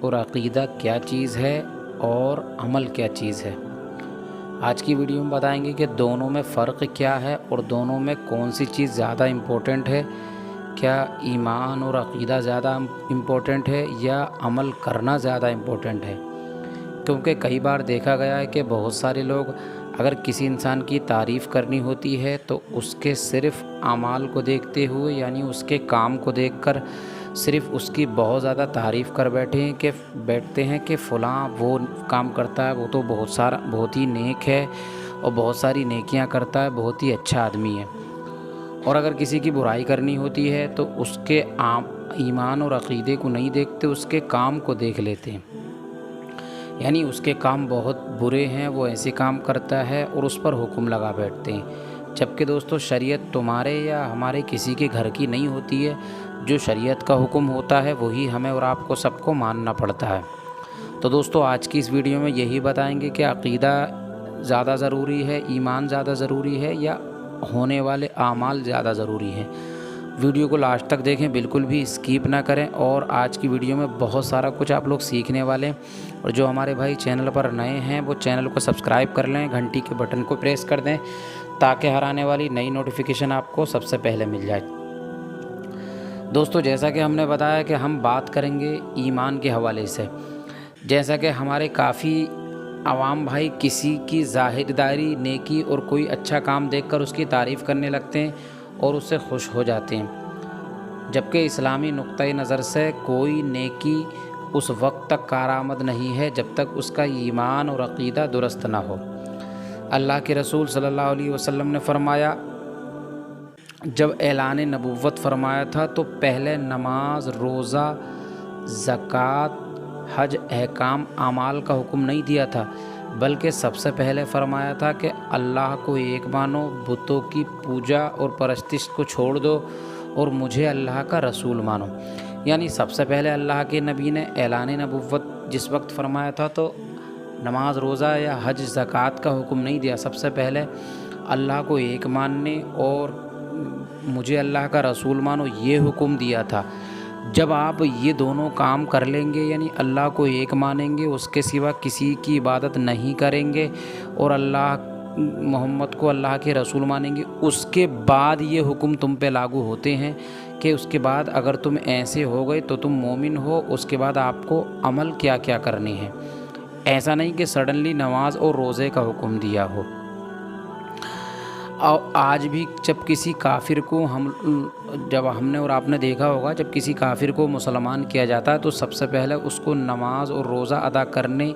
اور عقیدہ کیا چیز ہے اور عمل کیا چیز ہے۔ آج کی ویڈیو میں بتائیں گے کہ دونوں میں فرق کیا ہے اور دونوں میں کون سی چیز زیادہ امپورٹنٹ ہے۔ کیا ایمان اور عقیدہ زیادہ امپورٹنٹ ہے یا عمل کرنا زیادہ امپورٹنٹ ہے؟ کیونکہ کئی بار دیکھا گیا ہے کہ بہت سارے لوگ اگر کسی انسان کی تعریف کرنی ہوتی ہے تو اس کے صرف اعمال کو دیکھتے ہوئے، یعنی اس کے کام کو دیکھ کر صرف اس کی بہت زیادہ تعریف کر بیٹھتے ہیں کہ فلاں وہ کام کرتا ہے، وہ تو بہت ہی نیک ہے اور بہت ساری نیکیاں کرتا ہے، بہت ہی اچھا آدمی ہے۔ اور اگر کسی کی برائی کرنی ہوتی ہے تو اس کے ایمان اور عقیدے کو نہیں دیکھتے، اس کے کام کو دیکھ لیتے ہیں، یعنی اس کے کام بہت برے ہیں، وہ ایسے کام کرتا ہے اور اس پر حکم لگا بیٹھتے ہیں۔ جبکہ دوستو شریعت تمہارے یا ہمارے کسی کے گھر کی نہیں ہوتی ہے، جو شریعت کا حکم ہوتا ہے وہی ہمیں اور آپ کو سب کو ماننا پڑتا ہے۔ تو دوستو آج کی اس ویڈیو میں یہی بتائیں گے کہ عقیدہ زیادہ ضروری ہے، ایمان زیادہ ضروری ہے یا ہونے والے اعمال زیادہ ضروری ہیں۔ ویڈیو کو لاسٹ تک دیکھیں، بالکل بھی اسکیپ نہ کریں، اور آج کی ویڈیو میں بہت سارا کچھ آپ لوگ سیکھنے والے ہیں۔ اور جو ہمارے بھائی چینل پر نئے ہیں وہ چینل کو سبسکرائب کر لیں، گھنٹی کے بٹن کو پریس کر دیں تاکہ ہر آنے والی نئی نوٹیفیکیشن آپ کو سب سے پہلے مل جائے۔ دوستو جیسا کہ ہم نے بتایا کہ ہم بات کریں گے ایمان کے حوالے سے، جیسا کہ ہمارے کافی عوام بھائی کسی کی ظاہرداری نیکی اور کوئی اچھا کام دیکھ کر اس کی تعریف کرنے لگتے ہیں اور اس سے خوش ہو جاتے ہیں، جبکہ اسلامی نقطۂ نظر سے کوئی نیکی اس وقت تک کارآمد نہیں ہے جب تک اس کا ایمان اور عقیدہ درست نہ ہو۔ اللہ کے رسول صلی اللہ علیہ وسلم نے فرمایا، جب اعلان نبوت فرمایا تھا تو پہلے نماز، روزہ، زکوٰۃ، حج احکام اعمال کا حکم نہیں دیا تھا، بلکہ سب سے پہلے فرمایا تھا کہ اللہ کو ایک مانو، بتوں کی پوجا اور پرستش کو چھوڑ دو اور مجھے اللہ کا رسول مانو۔ یعنی سب سے پہلے اللہ کے نبی نے اعلان نبوت جس وقت فرمایا تھا تو نماز، روزہ یا حج زکوٰۃ کا حکم نہیں دیا، سب سے پہلے اللہ کو ایک ماننے اور مجھے اللہ کا رسول مانو یہ حکم دیا تھا۔ جب آپ یہ دونوں کام کر لیں گے، یعنی اللہ کو ایک مانیں گے، اس کے سوا کسی کی عبادت نہیں کریں گے، اور محمد کو اللہ کے رسول مانیں گے، اس کے بعد یہ حکم تم پہ لاگو ہوتے ہیں کہ اس کے بعد اگر تم ایسے ہو گئے تو تم مومن ہو۔ اس کے بعد آپ کو عمل کیا کیا کرنے ہیں، ایسا نہیں کہ سڈنلی نماز اور روزے کا حکم دیا ہو۔ اور آج بھی جب کسی کافر کو جب ہم نے اور آپ نے دیکھا ہوگا، جب کسی کافر کو مسلمان کیا جاتا ہے تو سب سے پہلے اس کو نماز اور روزہ ادا کرنے،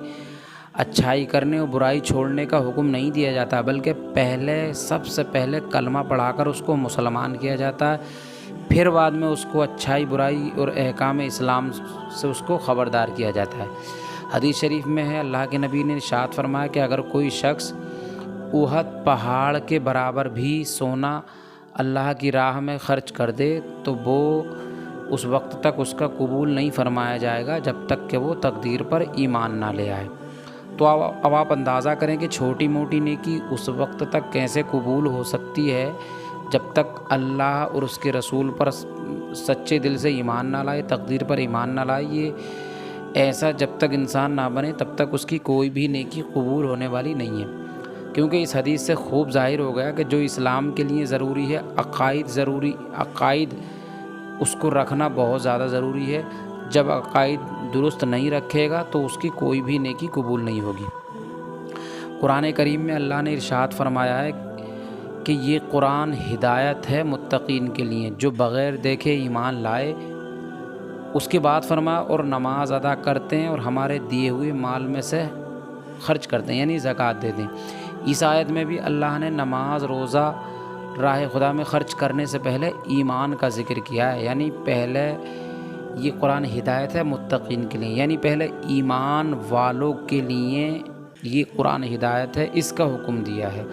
اچھائی کرنے اور برائی چھوڑنے کا حکم نہیں دیا جاتا، بلکہ سب سے پہلے کلمہ پڑھا کر اس کو مسلمان کیا جاتا ہے، پھر بعد میں اس کو اچھائی برائی اور احکام اسلام سے اس کو خبردار کیا جاتا ہے۔ حدیث شریف میں ہے، اللہ کے نبی نے ارشاد فرمایا کہ اگر کوئی شخص احد پہاڑ کے برابر بھی سونا اللہ کی راہ میں خرچ کر دے تو وہ اس وقت تک اس کا قبول نہیں فرمایا جائے گا جب تک کہ وہ تقدیر پر ایمان نہ لے آئے۔ تو اب آپ اندازہ کریں کہ چھوٹی موٹی نیکی اس وقت تک کیسے قبول ہو سکتی ہے جب تک اللہ اور اس کے رسول پر سچے دل سے ایمان نہ لائے، تقدیر پر ایمان نہ لائے۔ یہ ایسا جب تک انسان نہ بنے تب تک اس کی کوئی بھی نیکی قبول ہونے والی نہیں ہے، کیونکہ اس حدیث سے خوب ظاہر ہو گیا کہ جو اسلام کے لیے ضروری ہے، عقائد اس کو رکھنا بہت زیادہ ضروری ہے۔ جب عقائد درست نہیں رکھے گا تو اس کی کوئی بھی نیکی قبول نہیں ہوگی۔ قرآن کریم میں اللہ نے ارشاد فرمایا ہے کہ یہ قرآن ہدایت ہے متقین کے لیے جو بغیر دیکھے ایمان لائے۔ اس کے بعد فرمایا اور نماز ادا کرتے ہیں اور ہمارے دیے ہوئے مال میں سے خرچ کرتے ہیں، یعنی زکوٰۃ دیتے ہیں۔ اس آیت میں بھی اللہ نے نماز، روزہ، راہ خدا میں خرچ کرنے سے پہلے ایمان کا ذکر کیا ہے، یعنی پہلے یہ قرآن ہدایت ہے متقین کے لیے، یعنی پہلے ایمان والوں کے لیے یہ قرآن ہدایت ہے، اس کا حکم دیا ہے۔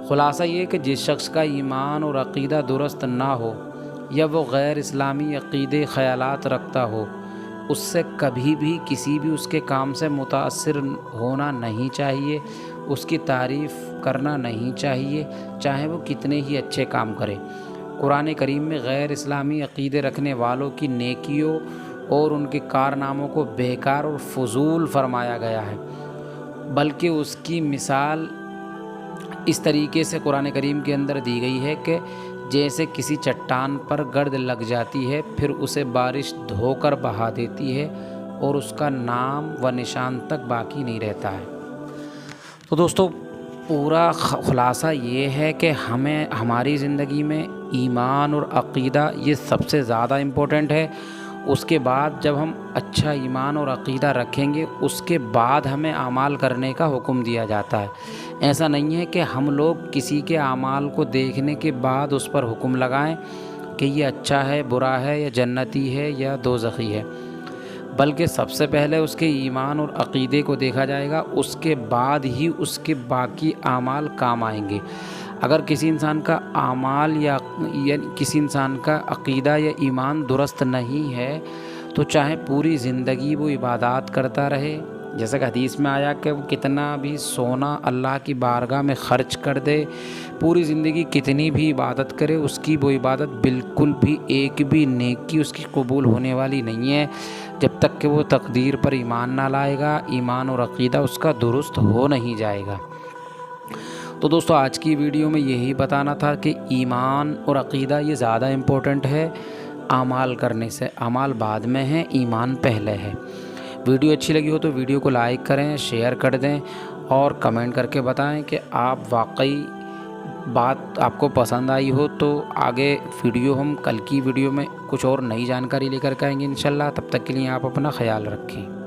خلاصہ یہ کہ جس شخص کا ایمان اور عقیدہ درست نہ ہو یا وہ غیر اسلامی عقیدے خیالات رکھتا ہو، اس سے کبھی بھی کسی بھی اس کے کام سے متاثر ہونا نہیں چاہیے، اس کی تعریف کرنا نہیں چاہیے، چاہے وہ کتنے ہی اچھے کام کرے۔ قرآن کریم میں غیر اسلامی عقیدے رکھنے والوں کی نیکیوں اور ان کے کارناموں کو بیکار اور فضول فرمایا گیا ہے، بلکہ اس کی مثال اس طریقے سے قرآن کریم کے اندر دی گئی ہے کہ جیسے کسی چٹان پر گرد لگ جاتی ہے، پھر اسے بارش دھو کر بہا دیتی ہے اور اس کا نام و نشان تک باقی نہیں رہتا ہے۔ تو دوستو، پورا خلاصہ یہ ہے کہ ہمیں ہماری زندگی میں ایمان اور عقیدہ یہ سب سے زیادہ امپورٹنٹ ہے۔ اس کے بعد جب ہم اچھا ایمان اور عقیدہ رکھیں گے، اس کے بعد ہمیں اعمال کرنے کا حکم دیا جاتا ہے۔ ایسا نہیں ہے کہ ہم لوگ کسی کے اعمال کو دیکھنے کے بعد اس پر حکم لگائیں کہ یہ اچھا ہے، برا ہے، یا جنتی ہے یا دوزخی ہے، بلکہ سب سے پہلے اس کے ایمان اور عقیدے کو دیکھا جائے گا، اس کے بعد ہی اس کے باقی اعمال کام آئیں گے۔ اگر کسی انسان کا اعمال یا کسی انسان کا عقیدہ یا ایمان درست نہیں ہے تو چاہے پوری زندگی وہ عبادات کرتا رہے، جیسا کہ حدیث میں آیا کہ وہ کتنا بھی سونا اللہ کی بارگاہ میں خرچ کر دے، پوری زندگی کتنی بھی عبادت کرے، اس کی وہ عبادت بالکل بھی ایک بھی نیکی اس کی قبول ہونے والی نہیں ہے جب تک کہ وہ تقدیر پر ایمان نہ لائے گا، ایمان اور عقیدہ اس کا درست ہو نہیں جائے گا۔ تو دوستو، آج کی ویڈیو میں یہی بتانا تھا کہ ایمان اور عقیدہ یہ زیادہ امپورٹنٹ ہے اعمال کرنے سے۔ اعمال بعد میں ہیں، ایمان پہلے ہے۔ ویڈیو اچھی لگی ہو تو ویڈیو کو لائک کریں، شیئر کر دیں اور کمنٹ کر کے بتائیں کہ آپ واقعی بات آپ کو پسند آئی ہو۔ تو آگے ویڈیو ہم کل کی ویڈیو میں کچھ اور نئی جانکاری لے کر کے آئیں گے انشاءاللہ۔ تب تک کے لیے آپ اپنا خیال رکھیں۔